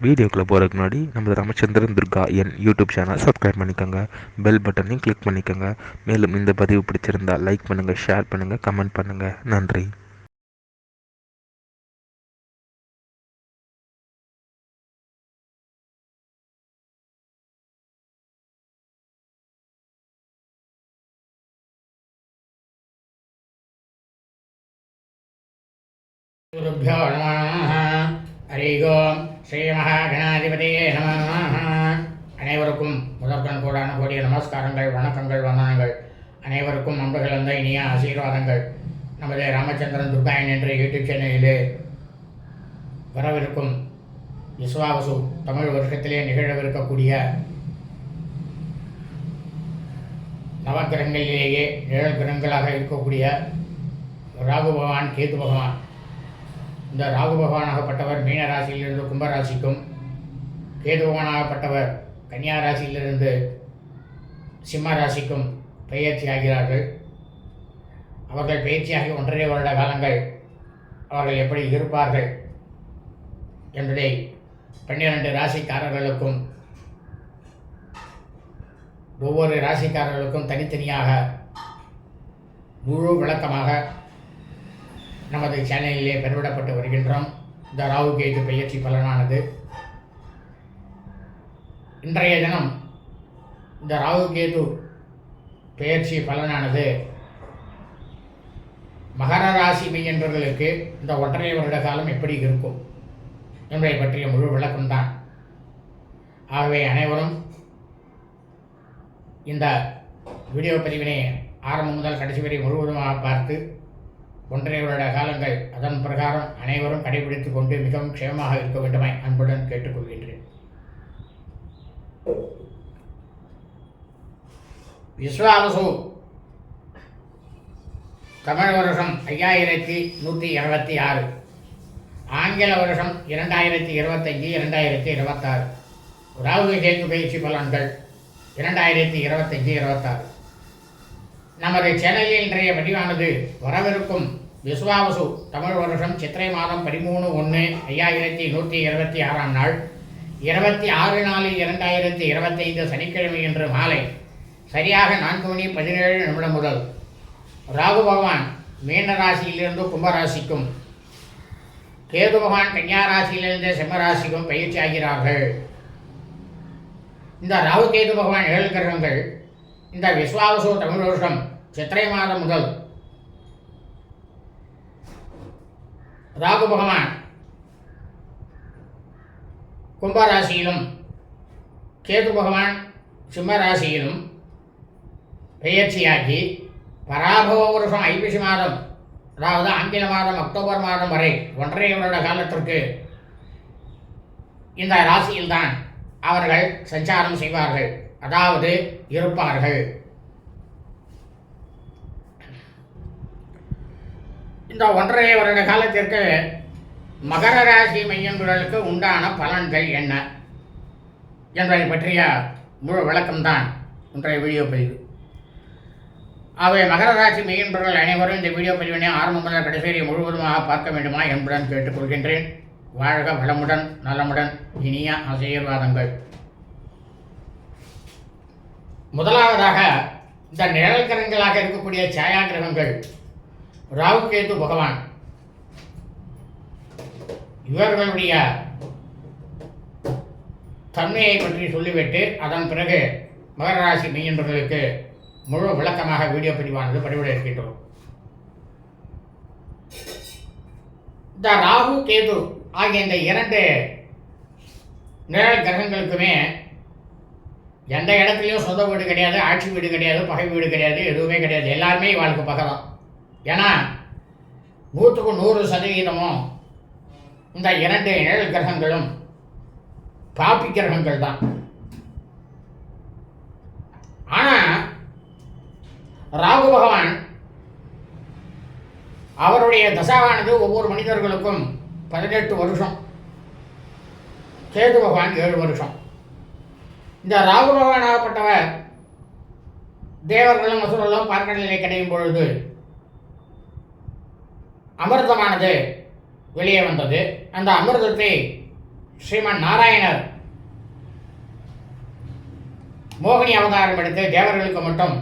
வீடியோக்குள்ளே போகிறதுக்கு முன்னாடி நம்ம Ramachandran Durga YouTube channel subscribe பண்ணிக்கோங்க, பெல் பட்டனையும் கிளிக் பண்ணிக்கோங்க. மேலும் இந்த பதிவு பிடிச்சிருந்தால் லைக் பண்ணுங்கள், ஷேர் பண்ணுங்கள், கமெண்ட் பண்ணுங்கள். நன்றி. குருभ्यो நமः. ஹரி ஓம். ஸ்ரீ மகாகணாதிபதியே நமः. அனைவருக்கும் முதற்கண் கோடான கோடிய நமஸ்காரங்கள், வணக்கங்கள், வந்தனங்கள். அனைவருக்கும் அன்புகள் வந்த இனிய ஆசீர்வாதங்கள். நமது ராமச்சந்திரன் துர்காயன் என்ற யூடியூப் சேனலிலே வரவிருக்கும் விஸ்வாவசு தமிழ் வருஷத்திலே நிகழவிருக்கக்கூடிய நவகிரகங்களிலேயே 7 கிரகங்களாக இருக்கக்கூடிய ராகு பகவான், கேது பகவான். இந்த ராகு பகவானாகப்பட்டவர் மீன ராசியிலிருந்து கும்பராசிக்கும், கேது பகவானாகப்பட்டவர் கன்னியா ராசியிலிருந்து சிம்ம ராசிக்கும் பெயர்ச்சி ஆகிறார்கள். அவர்கள் பயிற்சியாகி 1.5 வருட காலங்கள் அவர்கள் எப்படி இருப்பார்கள் என்பதை 12 ராசிக்காரர்களுக்கும் ஒவ்வொரு ராசிக்காரர்களுக்கும் தனித்தனியாக முழு விளக்கமாக நமது சேனலிலே பெருவிடப்பட்டு வருகின்றோம். இந்த ராகு கேது பெயர்ச்சி பலனானது இன்றைய தினம் இந்த ராகு கேது பெயர்ச்சி பலனானது மகர ராசி மெய்யன்பர்களுக்கு இந்த 1.5 வருட காலம் எப்படி இருக்கும் என்பதை பற்றிய முழு விளக்கம்தான். ஆகவே அனைவரும் இந்த வீடியோ பதிவினை ஆரம்பம் முதல் கடைசி வரை முழுவதுமாக பார்த்து 1.5 வருட காலங்கள் அதன் பிரகாரம் அனைவரும் கடைபிடித்துக் கொண்டு மிகவும் க்ஷேமமாக இருக்க வேண்டுமாய் அன்புடன் கேட்டுக்கொள்கின்றேன். விஸ்வாவசு தமிழ் வருஷம் 5126, ஆங்கில வருஷம் 2025-2026. ராகு கேது பயிற்சி பலன்கள் 2025-26. நமது சேனலில் இன்றைய பதிவானது வரவிருக்கும் விஸ்வாவசு தமிழ் வருஷம் சித்திரை மாதம் 13/1/5126 நாள் 26/4/2025 சனிக்கிழமை என்று மாலை சரியாக 4:17 முதல் ராகு பகவான் மீன ராசியிலிருந்து கும்பராசிக்கும், கேது பகவான் கன்னியா ராசியிலிருந்து சிம்மராசிக்கும் பயிற்சி ஆகிறார்கள். இந்த ராகு கேது பகவான் 7 கிரகங்கள் இந்த விஸ்வாவசு தமிழ் வருஷம் சித்திரை மாதம் முதல் ராகு பகவான் கும்பராசியிலும் கேது பகவான் சிம்ம ராசியிலும் பெயர்ச்சியாகி பராபவ வருஷம் ஐப்பசி மாதம், அதாவது ஆங்கில மாதம் அக்டோபர் மாதம் வரை 1.5 வருட காலத்திற்கு இந்த ராசியில்தான் அவர்கள் சஞ்சாரம் செய்வார்கள், அதாவது இருப்பார்கள். இந்த 1.5 வருட காலத்திற்கு மகர ராசி மையங்களுக்கு உண்டான பலன்கள் என்ன என்பதை பற்றிய முழு விளக்கம்தான் இன்றைய வீடியோ பதிவு. ஆகவே மகர ராசி மையன்பர்கள் அனைவரும் இந்த வீடியோ பதிவினை ஆரம்பம் முதல் கடைசி முழுவதுமாக பார்க்க வேண்டுமா என்பதுடன் கேட்டுக்கொள்கின்றேன். வாழ்க வளமுடன், நலமுடன், இனிய ஆசீர்வாதங்கள். முதலாவதாக இந்த நிழல் கிரகங்களாக இருக்கக்கூடிய சாயா கிரகங்கள் ராகு கேது பகவான், இவர்களுடைய தன்மையை பற்றி சொல்லிவிட்டு அதன் பிறகு மகர ராசி மெய்யன்பர்களுக்கு முழு விளக்கமாக வீடியோ பதிவானது பதிவிட இருக்கின்றோம். இந்த ராகு கேது ஆகிய இந்த 2 நிழல் கிரகங்களுக்குமே எந்த இடத்துலையும் சொந்த வீடு கிடையாது, ஆட்சி வீடு கிடையாது, பகை வீடு கிடையாது, எதுவுமே கிடையாது. எல்லாருமே இவாளுக்கு பகை தான். ஏன்னா 100க்கு 100% இந்த 2 நிழல் கிரகங்களும் பாப்பி கிரகங்கள் தான். ஆனால் ராகு பகவான் அவருடைய தசாவானது ஒவ்வொரு மனிதர்களுக்கும் 18 வருஷம், கேது பகவான் 7 வருஷம். இந்த ராகு பகவானாகப்பட்டவர் தேவர்களும் அசுரர்களும் பார்க்கடலை கடையும் பொழுது அமிர்தமானது வெளியே வந்தது. அந்த அமிர்தத்தை ஸ்ரீமன் நாராயணர் மோகினி அவதாரம் எடுத்து தேவர்களுக்கு மட்டும்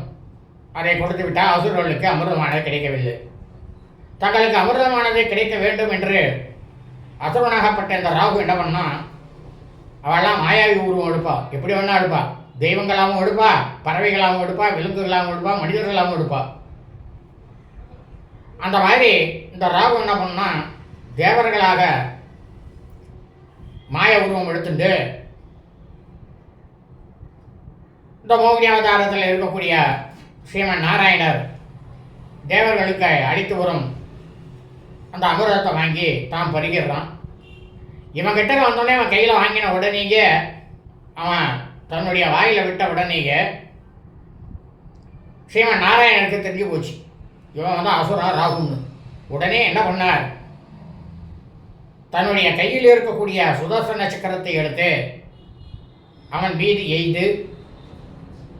அதை கொடுத்து விட்டால் அசுரர்களுக்கு அமிர்தமானது கிடைக்கவில்லை. தங்களுக்கு அமிர்தமானது கிடைக்க வேண்டும் என்று அசுரனாகப்பட்ட இந்த ராகு என்ன பண்ணா, அவெல்லாம் மாயாவி உருவம் எடுப்பா, எப்படி வேணா எடுப்பா, தெய்வங்களாகவும் எடுப்பா, பறவைகளாகவும் எடுப்பா, விலங்குகளாகவும் எடுப்பா, மனிதர்களாகவும் எடுப்பா. அந்த மாதிரி இந்த ராகு என்ன பண்ணா, தேவர்களாக மாய உருவம் எடுத்துட்டு இந்த மோகினி அவதாரத்தில் இருக்கக்கூடிய ஸ்ரீமன் நாராயணர் தேவர்களுக்கு அடித்து வரும் அந்த அமிர்தத்தை வாங்கி தான் பருகிறான். இவன் கிட்ட வந்தோடனே அவன் கையில் வாங்கின உடனேயே அவன் தன்னுடைய வாயில் விட்ட உடனேயே ஸ்ரீமன் நாராயணனுக்கு தெரிஞ்சு போச்சு இவன் வந்து அசுரா ராகுன்னு. உடனே என்ன பண்ணார், தன்னுடைய கையில் இருக்கக்கூடிய சுதர்சன சக்கரத்தை எடுத்து அவன் மீது எய்து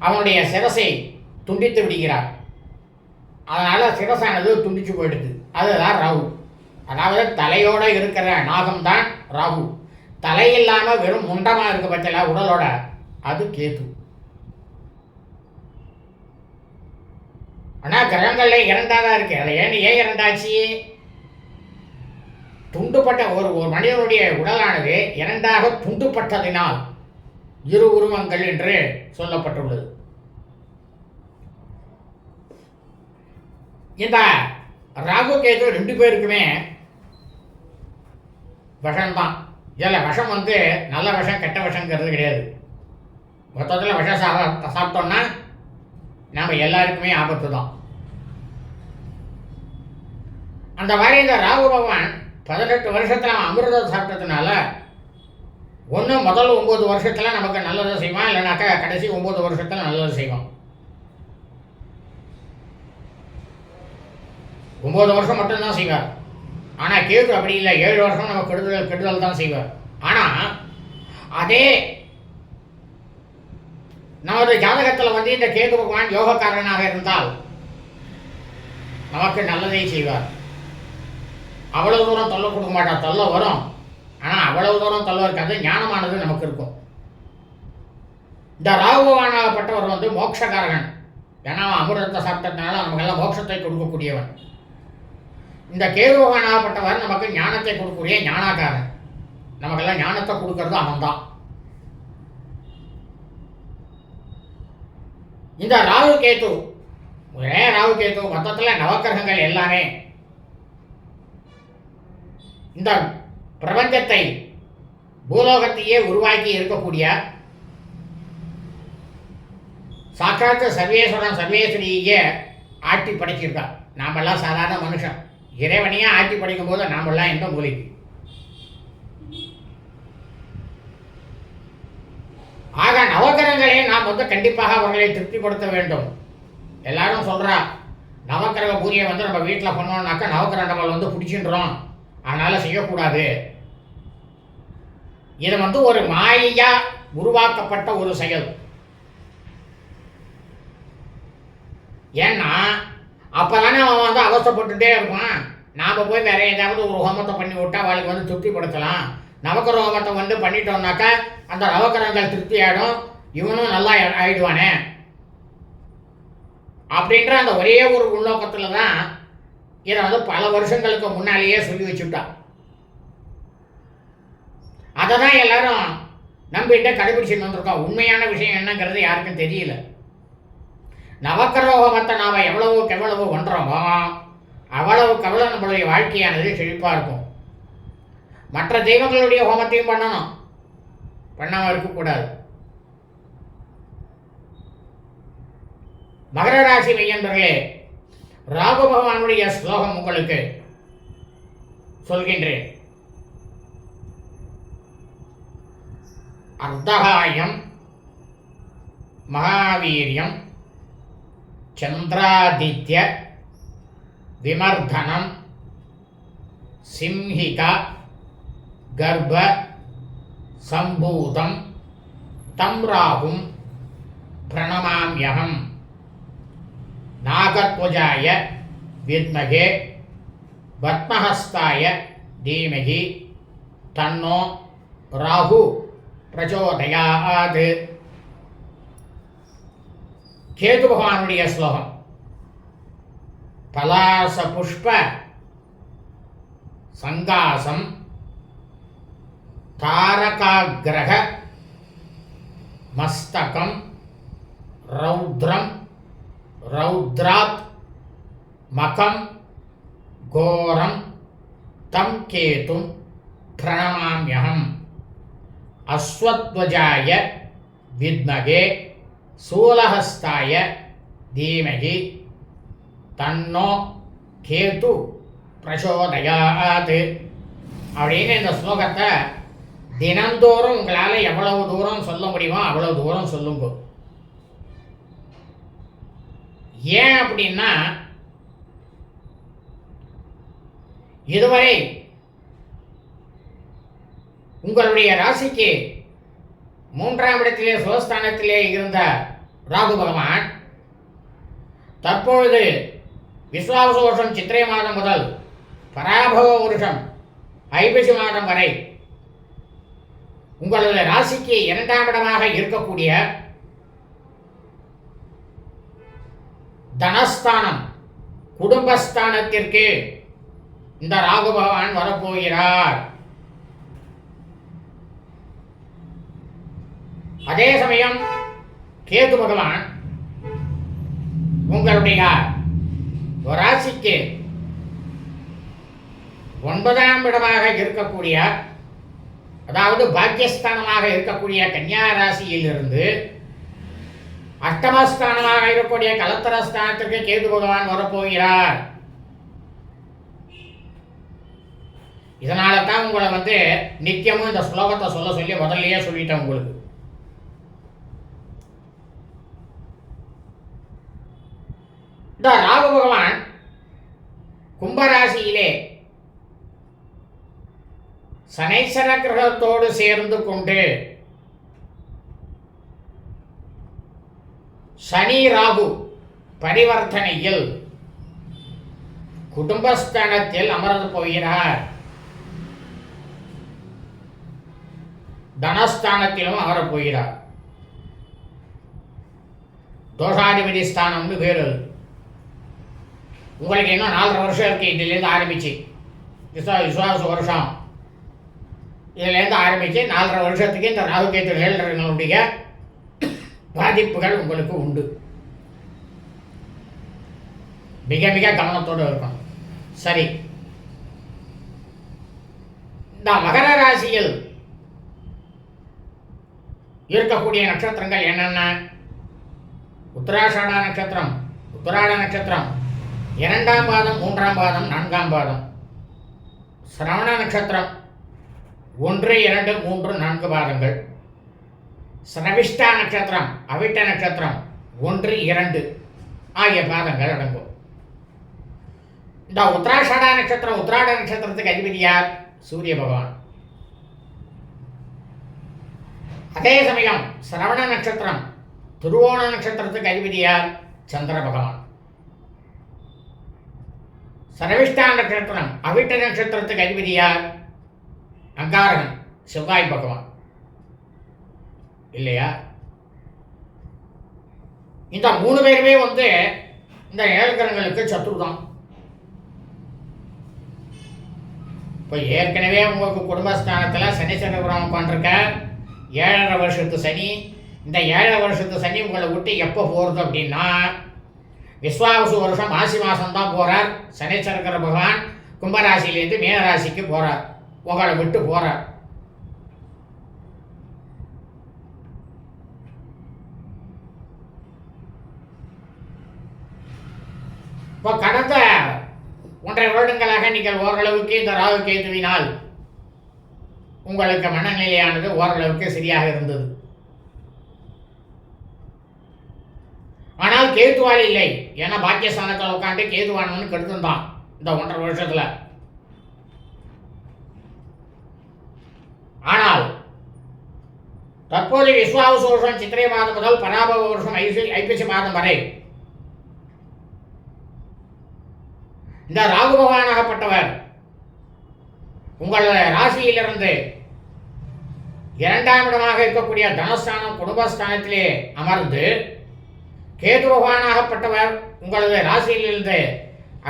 அவனுடைய சிரசை துண்டித்து விடுகிறார். அதனால் சிரசானது துண்டிச்சு போயிடுது. அதுதான் ராகு. அதாவது தலையோடு இருக்கிற நாகம்தான் ராகு. தலை இல்லாமல் வெறும் முண்டமாக இருக்க பட்சத்தில் உடலோட அது கேது. ஆனால் கிரகங்கள்ல இரண்டாக தான் இருக்கு. அதை ஏன் இரண்டாச்சு? துண்டுப்பட்ட ஒரு மனிதனுடைய உடலானது இரண்டாக துண்டுப்பட்டதினால் இரு உருவங்கள் என்று சொல்லப்பட்டுள்ளது. இந்த ராகு கேது ரெண்டு பேருக்குமே விஷம்தான். இதில் விஷம் வந்து நல்ல விஷம் கெட்ட விஷங்கிறது கிடையாது. மொத்தத்தில் விஷம் சாப்பிட்டோம்னா நாம் எல்லாருக்குமே ஆபத்து தான். அந்த மாதிரி இந்த ராகு பகவான் 18 வருஷத்தில் அவன் அமிர்தம் சாப்பிட்டதுனால ஒன்று முதல் 9 வருஷத்தில் நமக்கு நல்லதை செய்வான், இல்லைனாக்கா கடைசி 9 வருஷத்தில் நல்லது செய்வான். 9 வருஷம் மட்டும்தான் செய்வார். ஆனால் கேது அப்படி இல்லை, 7 வருஷம் நம்ம கெடுதல் தான் செய்வார். ஆனால் அதே நமது ஜாதகத்தில் வந்து இந்த கேது பகவான் யோகக்காரனாக இருந்தால் நமக்கு நல்லதை செய்வார். அவ்வளவு தூரம் தொல்லை கொடுக்க மாட்டார். தொல்லை வரும், ஆனால் அவ்வளவு தூரம் தொல்லை இருக்காது. ஞானமானது நமக்கு இருக்கும். இந்த ராகு பகவானாகப்பட்டவர் வந்து மோட்சக்காரகன். ஏன்னா அமிர்தத்தை சாப்பிட்டதுனால நமக்கெல்லாம் மோட்சத்தை கொடுக்கக்கூடியவன். இந்த கேது பகவானாகப்பட்டவர் நமக்கு ஞானத்தை கொடுக்கக்கூடிய ஞானாக்காரன். நமக்கெல்லாம் ஞானத்தை கொடுக்கறது அவன் தான். இந்த ராகு கேது மொத்தத்தில் நவக்கிரகங்கள் எல்லாமே இந்த பிரபஞ்சத்தை பூலோகத்தையே உருவாக்கி இருக்கக்கூடிய சாட்சாத்து சர்வேஸ்வரன் சர்வேஸ்வரியே ஆட்டி படைச்சிருக்கா. நாமெல்லாம் சாதாரண மனுஷன். இறைவனையே ஆட்டி படைக்கும் போது நாமெல்லாம் எந்த மூலிக்கு. ஆக நவக்கிரகங்களே நாம் வந்து கண்டிப்பாக அவர்களை திருப்திப்படுத்த வேண்டும். எல்லாரும் சொல்கிறா நவக்கிரக பூஜையை வந்து நம்ம வீட்டில் பண்ணோம்னாக்கா நவக்கிரகங்கள் வந்து பிடிச்சின்றோம், அதனால் செய்யக்கூடாது. இது வந்து ஒரு மாயா உருவாக்கப்பட்ட ஒரு செயல். ஏன்னா அப்போ தானே அவன் வந்து அவசரப்பட்டுட்டே இருப்பான். நாம் போய் வேற ஏதாவது ஒரு ஹோமத்தை பண்ணி விட்டால் அவளுக்கு வந்து திருப்திப்படுத்தலாம். நவக்கிரக ஹோமத்தை வந்து பண்ணிட்டோம்னாக்கா அந்த நவக்கிரகங்கள் திருப்தி ஆகிடும், இவனும் நல்லா ஆயிடுவானே அப்படின்ற அந்த ஒரே ஒரு உள்நோக்கத்தில் தான் இதை வந்து பல வருஷங்களுக்கு முன்னாலேயே சொல்லி வச்சுட்டான். அதை தான் எல்லாரும் நம்பிட்டு கடைபிடிச்சுட்டு வந்திருக்கோம். உண்மையான விஷயம் என்னங்கிறது யாருக்கும் தெரியல. நவக்கிரக ஹோமத்தை நாம் எவ்வளவுக்கு எவ்வளவு ஒன்றோமோ அவ்வளவுக்கு எவ்வளோ நம்மளுடைய வாழ்க்கையானது செழிப்பாக இருக்கும். மற்ற தெய்வங்களுடைய ஹோமத்தையும் பண்ணணும், பண்ணாமல் இருக்கக்கூடாது. மகர ராசி மெய்யன்பர்களே, ராகு பகவானுடைய ஸ்லோகம் உங்களுக்கு சொல்கின்றேன். அர்த்தகாயம் மகாவீரியம் சந்திராதித்ய விமர்தனம் சிம்ஹிகா கர்ப்ப சம்பூதம் தம் ராகும் பிரணமாம்யகம் நாகத்வஜாய வித்மகே பத்மஹஸ்தாய தீமகி தன்னோ ராகு பிரச்சோதயாத். கேது பகவானுடைய ஸ்லோகம். பலாச புஷ்ப சங்காசம் தாரகாகிரக மஸ்தகம் ரௌத்ரம் ரௌத்ராத் மகம் கோரம் தம் கேதும் பிரணமாம்யஹம். அஸ்வத்வஜாய வித்மகே சூலஹஸ்தாய தீமகி தன்னோ கேது பிரச்சோதயாத் அப்படின்னு இந்த ஸ்லோகத்தை தினந்தோறும் உங்களால் எவ்வளவு தூரம் சொல்ல முடியுமோ அவ்வளவு தூரம் சொல்லுங்க. ஏன் அப்படின்னா, இதுவரை உங்களுடைய ராசிக்கு 3ஆம் இடத்திலே சுகஸ்தானத்திலே இருந்த ராகு பகவான் தற்பொழுது விஸ்வாவசு வருஷம் சித்திரை மாதம் முதல் பராபவ வருஷம் ஐப்பசி மாதம் வரை உங்களுடைய ராசிக்கு 2ஆம் இடமாக இருக்கக்கூடிய தனஸ்தானம் குடும்பஸ்தானத்திற்கு இந்த ராகு பகவான் வரப்போகிறார். அதே சமயம் கேது பகவான் உங்களுடைய ராசிக்கு 9ஆம் இடமாக இருக்கக்கூடிய, அதாவது பாக்கியஸ்தானமாக இருக்கக்கூடிய கன்னியா ராசியிலிருந்து அஷ்டமஸ்தானமாக இருக்கக்கூடிய கலத்தரஸ்தானத்திற்கு கேது பகவான் வரப்போகிறார். இதனால தான் உங்களை நித்தியமும் இந்த ஸ்லோகத்தை சொல்ல சொல்லி முதல்லயே சொல்லிட்டேன் உங்களுக்கு. இந்த ராகு பகவான் கும்பராசியிலே சனீஸ்வர கிரகத்தோடு சேர்ந்து கொண்டு சனி ராகு பரிவர்த்தனையில் குடும்பஸ்தானத்தில் அமர்ந்து போகிறார். தனஸ்தானத்திலும் அமரப் போகிறார். தோஷாதிபதி ஸ்தானம்னு பேரு. உங்களுக்கு இன்னும் 4.5 வருஷம் இருக்கு. இதுலேருந்து ஆரம்பிச்சு விசுவாச வருஷம் இதுலேருந்து ஆரம்பிச்சு 4.5 வருஷத்துக்கு இந்த ராகுகேது நிழல்களுடைய பாதிப்புகள் உங்களுக்கு உண்டு. மிக மிக கவனத்தோடு இருக்கும். சரி, இந்த மகர ராசியில் இருக்கக்கூடிய நட்சத்திரங்கள் என்னென்ன? உத்தராஷாட நட்சத்திரம், உத்தராட நட்சத்திரம், 2ஆம் பாதம், 3ஆம் பாதம், 4ஆம் பாதம். சிரவண நட்சத்திரம் 1, 2, 3, 4 பாதங்கள். சிரவிஷ்டா நட்சத்திரம், அவிட்ட நட்சத்திரம் 1, 2 ஆகிய பாதங்கள் அடங்கும். இந்த உத்தராஷாட நட்சத்திரம், உத்தராட நட்சத்திரத்துக்கு அதிபதி யார்? சூரிய பகவான். அதே சமயம் சிரவண நட்சத்திரம், திருவோண நட்சத்திரத்துக்கு அதிபதி யார்? சந்திர பகவான். சரவிஷ்டா நட்சத்திரம், அவிட்ட நட்சத்திரத்துக்கு அதிபதி யார்? அங்காரகன், செவ்வாய் பகவான். இல்லையா? இந்த 3 பேருமே இந்த 7 கிரகங்களுக்கு சத்ரு தான். இப்போ ஏற்கனவே உங்களுக்கு குடும்பஸ்தானத்தில் சனீஸ்வர பகவான் உட்காந்துருக்க 7.5 வருஷத்து சனி. இந்த 7 வருஷத்து சனி உங்களை விட்டு எப்போ போகிறது அப்படின்னா, விஸ்வாவசு வருஷம் மாசி மாதம் தான் போகிறார். சனீஸ்வர பகவான் கும்பராசிலேருந்து மீனராசிக்கு போகிறார், உங்களை விட்டு போகிறார். இப்போ கடந்த 1.5 வருடங்களாக நீங்கள் ஓரளவுக்கு இந்த ராகு கேதுவினால் உங்களுக்கு மனநிலையானது ஓரளவுக்கு சரியாக இருந்தது. ஆனால் கேதுவால் இல்லை. ஏன்னா பாக்கியஸ்தானத்தில் உட்காந்து கேதுவானவனு கெடுத்துருந்தான் இந்த 1.5 வருஷத்துல. ஆனால் தற்போது விஸ்வாவசு வருஷம் சித்திரை மாதம் முதல் பராபவ வருஷம் ஐப்பசி மாதம் வரை இந்த ராகு பகவானாகப்பட்டவர் உங்கள் ராசியிலிருந்து இரண்டாம் இடமாக இருக்கக்கூடிய தனஸ்தானம் குடும்பஸ்தானத்திலே அமர்ந்து கேது பகவானாகப்பட்டவர் உங்களது ராசியிலிருந்து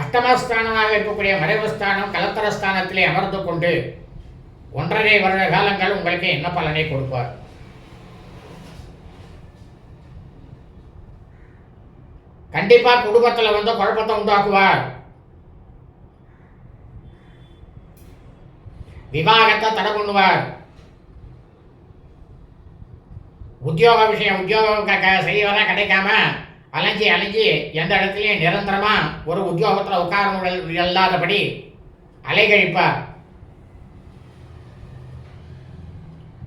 அஷ்டமஸ்தானமாக இருக்கக்கூடிய மறைவுஸ்தானம் கலத்தரஸ்தானத்திலே அமர்ந்து கொண்டு 1.5 வருட காலங்கள் உங்களுக்கு என்ன பலனை கொடுப்பார்? கண்டிப்பா குடும்பத்தில் குழப்பத்தை உண்டாக்குவார். விவாகத்தை தடை பண்ணுவார். உத்தியோக விஷயம் உத்தியோகம் செய்வதா கிடைக்காம அலைஞ்சி எந்த இடத்துலையும் நிரந்தரமா ஒரு உத்தியோகத்தில் உட்கார இல்லாதபடி அலைகழிப்பார்.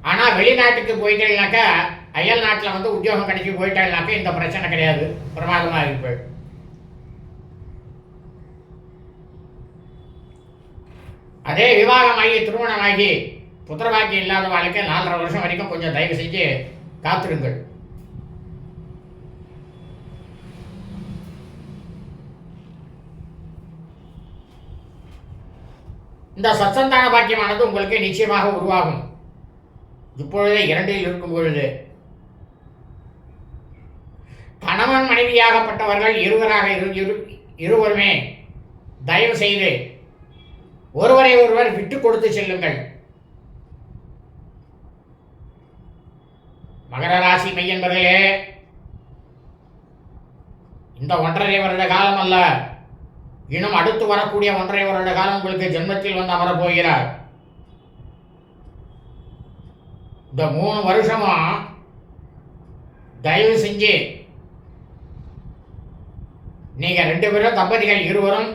ஆனா வெளிநாட்டுக்கு போயிட்டேன்னாக்கா அயல் நாட்டில் உத்தியோகம் கிடைச்சி போயிட்டாங்கனாக்கா இந்த பிரச்சனை கிடையாது, பிரமாதமா இருப்பு. அதே விவாகமாகி திருமணமாகி புத்திரபாக்கியம் இல்லாத வாழ்க்கை 4.5 வருஷம் வரைக்கும் கொஞ்சம் தயவு செஞ்சு காத்திருங்கள். இந்த சத்சந்தான பாக்கியமானது உங்களுக்கு நிச்சயமாக உருவாகும். இப்பொழுதே 2இல் இருக்கும் பொழுது கணவன் மனைவியாகப்பட்டவர்கள் இருவருமே தயவு செய்து ஒருவரை ஒருவர் விட்டு கொடுத்து செல்லுங்கள். மகர ராசி மையன்பர்களே, இந்த 1.5 வருட காலம் அல்ல, இன்னும் அடுத்து வரக்கூடிய 1.5 வருட காலம் உங்களுக்கு ஜென்மத்தில் அமரப் போகிறார். இந்த 3 வருஷமா தயவு செஞ்சு நீங்க 2 பேரும் தம்பதிகள் இருவரும்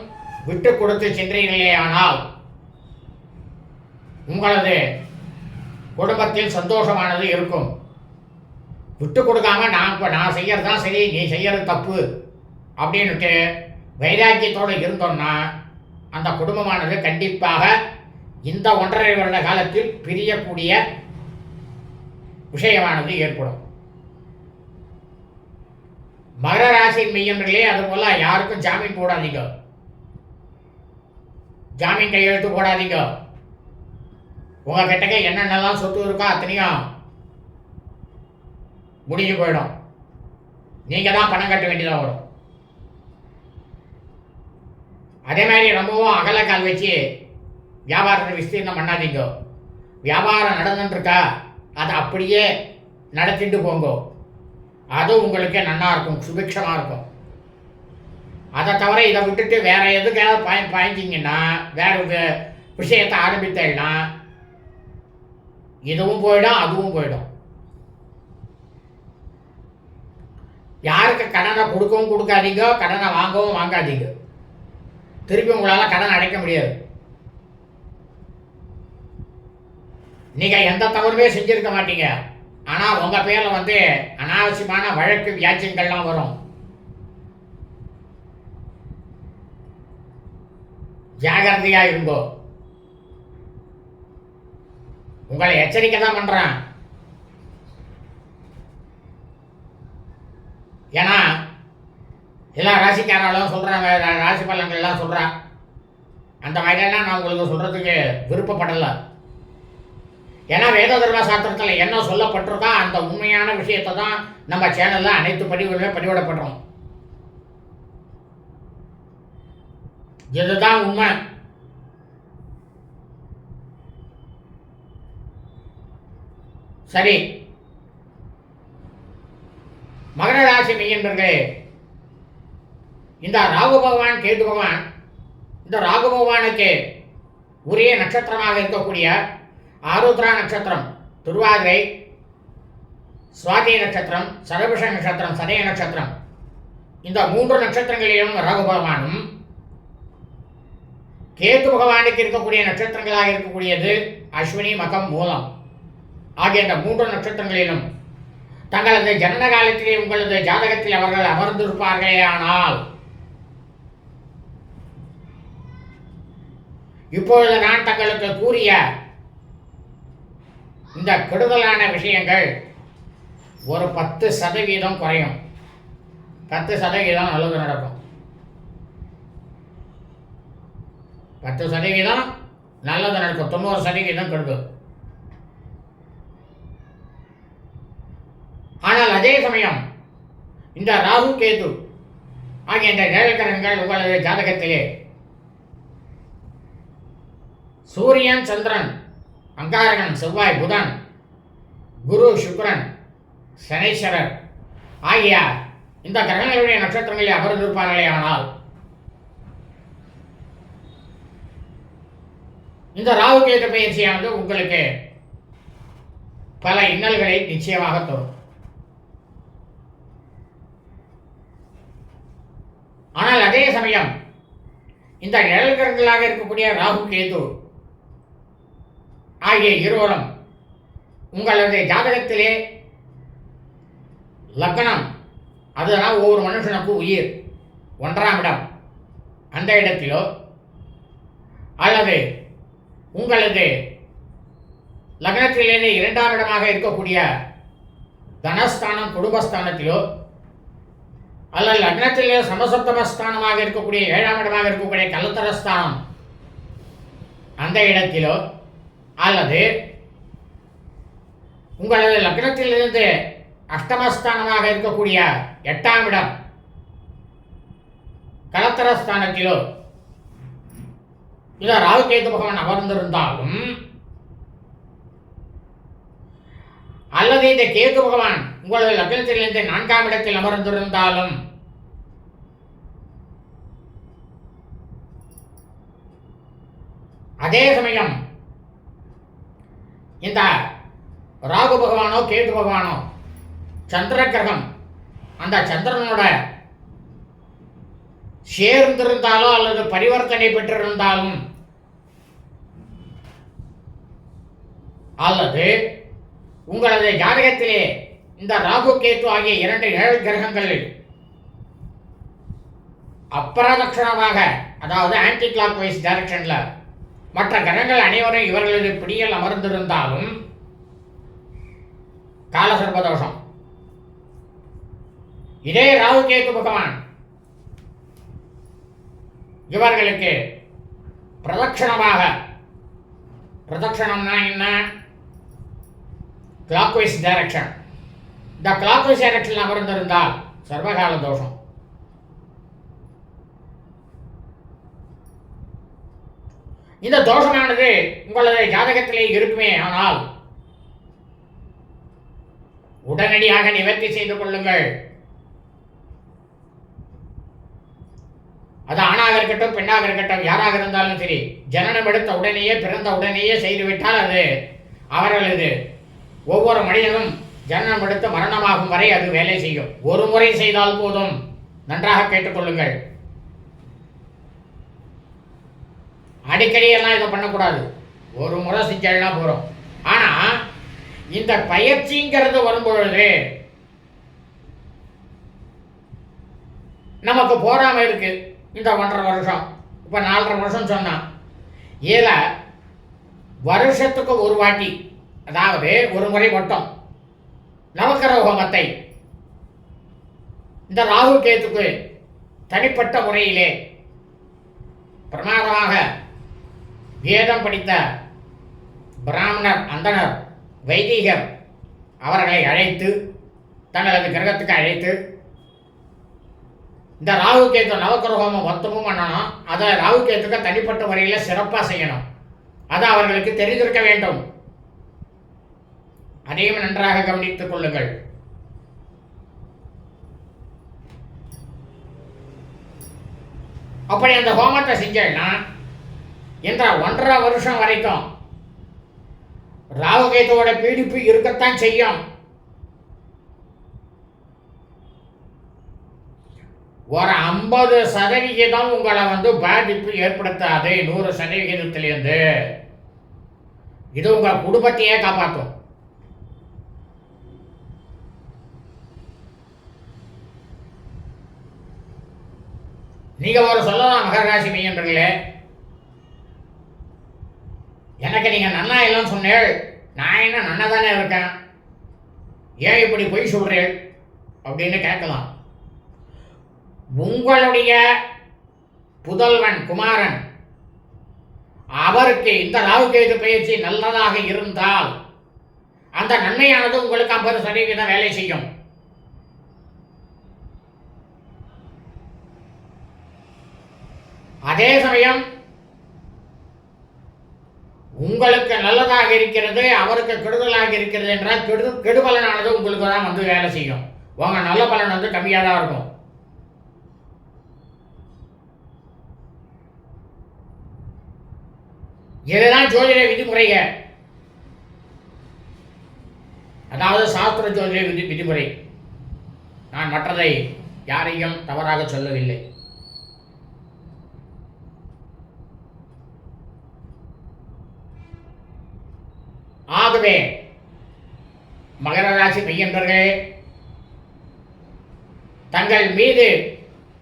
விட்டு கொடுத்து சென்றீர்களே ஆனால் உங்களது குடும்பத்தில் சந்தோஷமானது இருக்கும். விட்டு கொடுக்காம நான் செய்யறதுதான் சரி, நீ செய்யறது தப்பு அப்படின்னுட்டு வைராக்கியத்தோடு இருந்தோம்னா அந்த குடும்பமானது கண்டிப்பாக இந்த 1.5 வருட காலத்தில் பிரியக்கூடிய விஷயமானது ஏற்படும். மகர ராசி மெய்யன்பர்களே, அதுபோல யாருக்கும் ஜாமீன் போடாதீங்க, ஜாமீன் கையெழுத்து போடாதீங்க. உங்க கிட்டக்க என்னென்னலாம் சொத்து இருக்கோ அத்தனையும் முடிஞ்சு போயிடும். நீங்க தான் பணம் கட்ட வேண்டியதாக வரும். அதே மாதிரி ரொம்பவும் அகலக்கால் வச்சு வியாபாரத்தை விஸ்தீர்ணம் பண்ணாதீங்க. வியாபாரம் நடந்துருக்கா அதை அப்படியே நடத்திட்டு போங்க, அது உங்களுக்கு நல்லா இருக்கும், சுபிக்ஷமாக இருக்கும். அதை தவிர இதை விட்டுட்டு வேற எதுக்காவது பாய்ஞ்சிங்கன்னா, வேற விஷயத்தை ஆரம்பித்தேன்னா இதுவும் போயிடும் அதுவும் போயிடும். யாருக்கு கடனை கொடுக்கவும் கொடுக்காதீங்க, கடனை வாங்கவும் வாங்காதீங்க. திருப்பி உங்களால் கடன் அடைக்க முடியாது. நீங்க எந்த தவறுமே செஞ்சிருக்க மாட்டீங்க, ஆனா உங்க பேர்ல அனாவசியமான வழக்கு வியாஜ்யங்கள்லாம் வரும். ஜாகிரதையா இருங்கோ. உங்களை எச்சரிக்கை தான் பண்றேன். ஏன்னா எல்லா ராசிக்காராலும் சொல்றாங்க, ராசி பலன்கள்லாம் சொல்றா. அந்த மாதிரியெல்லாம் நான் உங்களுக்கு சொல்றதுக்கு விருப்பப்படலை. ஏன்னா வேத தர்ம சாஸ்திரத்தில் என்ன சொல்லப்பட்டிருக்கோ அந்த உண்மையான விஷயத்தை தான் நம்ம சேனலில் அனைத்து பதிவுகளுமே பதிவிடப்படுறோம். இதுதான் உண்மை. சரி, மகர ராசி மெய்யன்பர்களே, இந்த ராகு பகவான் கேது பகவான், இந்த ராகு பகவானுக்கு உரிய நட்சத்திரமாக இருக்கக்கூடிய ஆருத்ரா நட்சத்திரம், திருவாதிரை, சுவாதி நட்சத்திரம், சரபிஷ நட்சத்திரம், சதய நட்சத்திரம், இந்த 3 நட்சத்திரங்களிலும் ராகு பகவானும், கேது பகவானுக்கு இருக்கக்கூடிய நட்சத்திரங்களாக இருக்கக்கூடியது அஸ்வினி, மகம், மூலம் ஆகிய இந்த 3 நட்சத்திரங்களிலும் தங்களது ஜனன காலத்திலே உங்களது ஜாதகத்தில் அவர்கள் அமர்ந்திருப்பார்களே ஆனால் இப்பொழுது நான் தங்களுக்கு கூறிய இந்த கெடுதலான விஷயங்கள் ஒரு 10% குறையும். 10% நல்லது நடக்கும். 10% நல்லது நடக்கும், 90% கெடுதல். அதே சமயம் இந்த ராகு கேது ஆகிய இந்த நிழல் கிரகங்கள் உங்களது ஜாதகத்திலே சூரியன், சந்திரன், அங்காரகன், செவ்வாய், புதன், குரு, சுக்கிரன், சனீஸ்வரர் ஆகிய இந்த கிரகங்களுடைய நட்சத்திரங்களில் அமர்ந்திருப்பார்களே ஆனால் இந்த ராகு கேது பயிற்சியானது உங்களுக்கு பல இன்னல்களை நிச்சயமாக தரும். ஆனால் அதே சமயம் இந்த நிழல் கிரகங்களாக இருக்கக்கூடிய ராகு கேது ஆகிய இருவரும் உங்களது ஜாதகத்திலே லக்னம், அதுதான் ஒவ்வொரு மனுஷனுக்கு உயிர், 1ஆம் இடம், அந்த இடத்திலோ அல்லது உங்களது லக்னத்திலேயே 2ஆம் இடமாக இருக்கக்கூடிய தனஸ்தானம், குடும்பஸ்தானத்திலோ அல்லது லக்னத்திலே சமசப்தமஸ்தானமாக இருக்கக்கூடிய 7ஆம் இடமாக இருக்கக்கூடிய கலத்தரஸ்தானம் அந்த இடத்திலோ அல்லது உங்களது லக்னத்திலிருந்து அஷ்டமஸ்தானமாக இருக்கக்கூடிய 8ஆம் இடம் கலத்தரஸ்தானத்திலோ இத ராகு கேது பகவான் அமர்ந்திருந்தாலும் அல்லது இந்த கேது பகவான் உங்களது லக்னத்திலிருந்து 4ஆம் இடத்தில் அமர்ந்திருந்தாலும் அதே சமயம் இந்த ராகு பகவானோ கேது பகவானோ சந்திர கிரகம் அந்த சந்திரனோட சேர்ந்திருந்தாலோ அல்லது பரிவர்த்தனை பெற்றிருந்தாலும் அல்லது உங்களது ஜாதகத்திலே இந்த ராகு கேது ஆகிய 2 நிழல் கிரகங்களில் அப்பிரதட்சணமாக, அதாவது ஆன்டி கிளாக் வைஸ் டைரக்ஷன்ல மற்ற கிரகங்கள் அனைவரும் இவர்களது பிடியில் அமர்ந்திருந்தாலும் காலசர்பதோஷம். இதே ராகு கேது பகவான் இவர்களுக்கு பிரதட்சணமாக, பிரதட்சணம்னா என்ன? Clockwise direction. இந்த கிளாக்வைஸ் டைரக்ஷன் அமர்ந்திருந்தால் சர்வகால தோஷம். இந்த தோஷமானது உங்களது ஜாதகத்திலே இருக்குமே ஆனால் உடனடியாக நிவர்த்தி செய்து கொள்ளுங்கள். அது ஆணாக இருக்கட்டும், பெண்ணாக இருக்கட்டும், யாராக இருந்தாலும் சரி, ஜனனம் எடுத்த உடனேயே, பிறந்த உடனேயே செய்துவிட்டால் அது அவர்களது ஒவ்வொரு மனிதனும் ஜனனம் எடுத்து மரணமாகும் வரை அது வேலை செய்யும். ஒரு முறை செய்தால் போதும். நன்றாக கேட்டுக்கொள்ளுங்கள். அடிக்கடி எல்லாம் இதை பண்ணக்கூடாது. ஒரு முறை செஞ்சா போறோம். ஆனா இந்த பயிற்சிங்கிறது வரும்பொழுது நமக்கு போராம இருக்கு. இந்த 1.5 வருஷம், இப்ப 4.5 வருஷம் சொன்னா, ஏல வருஷத்துக்கு ஒரு வாட்டி, அதாவது ஒரு முறை மட்டும் நவக்கிரக ஹோமத்தை இந்த ராகு கேதுக்கு தனிப்பட்ட முறையிலே பிரமாதமாக வேதம் படித்த பிராமணர், அந்தனர், வைதிகர் அவர்களை அழைத்து, தங்களது கிரகத்துக்கு அழைத்து இந்த ராகு கேத்து நவக்கிரக ஹோமம் மொத்தமும் பண்ணணும். அதை ராகு கேத்துக்கு தனிப்பட்ட முறையில் சிறப்பாக செய்யணும். அது அவர்களுக்கு தெரிந்திருக்க வேண்டும். அதையும் நன்றாக கவனித்துக் கொள்ளுங்கள். அப்படி அந்த ஹோமத்தை செஞ்சேன்னா இந்த 1.5 வருஷம் வரைக்கும் ராகு கேதுவோட பீடிப்பு இருக்கத்தான் செய்யும். ஒரு 50% உங்களை பாதிப்பு ஏற்படுத்தாது. 100%. இது உங்க குடும்பத்தையே காப்பாற்றும். நீங்க ஒரு சொல்லலாம், மகராசி மையன்றீங்களே, எனக்கு நீங்க நன்னா எல்லாம் சொன்னேள், நான் என்ன நன்னா தானே இருக்கேன், ஏன் இப்படி பொய் சொல்றேன் அப்படின்னு கேட்கலாம். உங்களுடைய புதல்வன் குமாரன் அவருக்கு இந்த ராகு கேது பயிற்சி நல்லதாக இருந்தால் அந்த நன்மையானது உங்களுக்கு 50% வேலை செய்யும். அதே சமயம் உங்களுக்கு நல்லதாக இருக்கிறது, அவருக்கு கெடுதலாக இருக்கிறது என்றால் கெடுபலனானது உங்களுக்கு தான் வந்து வேலை செய்யும். உங்க நல்ல பலன் வந்து கம்மியாக தான் இருக்கும். இதுதான் ஜோதிட விதிமுறைக, அதாவது சாஸ்திர ஜோதிட விதிமுறை. நான் மற்றதை யாரையும் தவறாக சொல்லவில்லை. ஆகவே மகர ராசி மெய்யன்பர்களே, தங்கள் மீது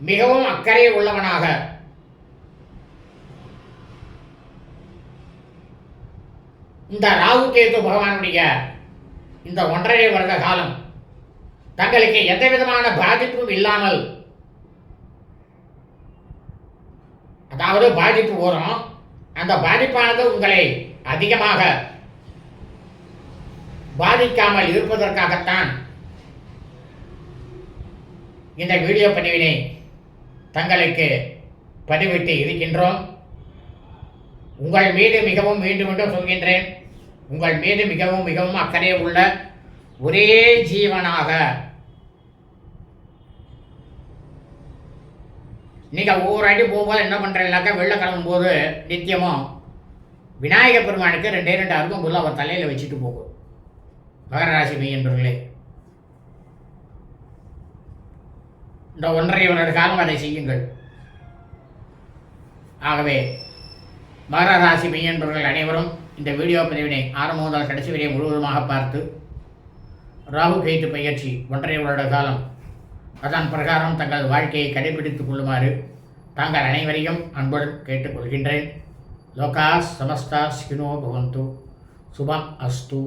மிகவும் அக்கறை உள்ளவனாக இந்த ராகு கேது பகவானுடைய இந்த 1.5 வருட காலம் தங்களுக்கு எந்த விதமான பாதிப்பும் இல்லாமல், அதாவது பாதிப்பு வரும், அந்த பாதிப்பானது உங்களை அதிகமாக பாதிக்காமல் இருப்பதற்காகத்தான் இந்த வீடியோ பதிவினை தங்களுக்கு பதிவிட்டு இருக்கின்றோம். உங்கள் மீது மிகவும் மீண்டும் மீண்டும் சொல்கின்றேன், உங்கள் மீது மிகவும் மிகவும் அக்கறை உள்ள ஒரே ஜீவனாக நீங்கள் ஒவ்வொரு அடி போகும்போது என்ன பண்ணுறீங்கனாக்கா, வெளில கிளம்பும்போது நித்தியமும் விநாயகர் பெருமானுக்கு 2 அருகம்புல் அவர் தலையில் வச்சுட்டு போகும். மகர ராசி மெய்யன்பர்களே, இந்த 1.5 வருட காலம் அதை செய்யுங்கள். ஆகவே மகர ராசி மெய்யன்பர்கள் அனைவரும் இந்த வீடியோ பதிவினை ஆரம்பம் முதல் கடைசி வரை முழுவதுமாக பார்த்து ராகு கேது பயிற்சி 1.5 வருட காலம் அதன் பிரகாரம் தங்கள் வாழ்க்கையை கடைபிடித்துக் கொள்ளுமாறு தாங்கள் அனைவரையும் அன்புடன் கேட்டுக்கொள்கின்றேன். லோகா சமஸ்தா ஸ்கினோ பவந்து. சுபம் அஸ்து.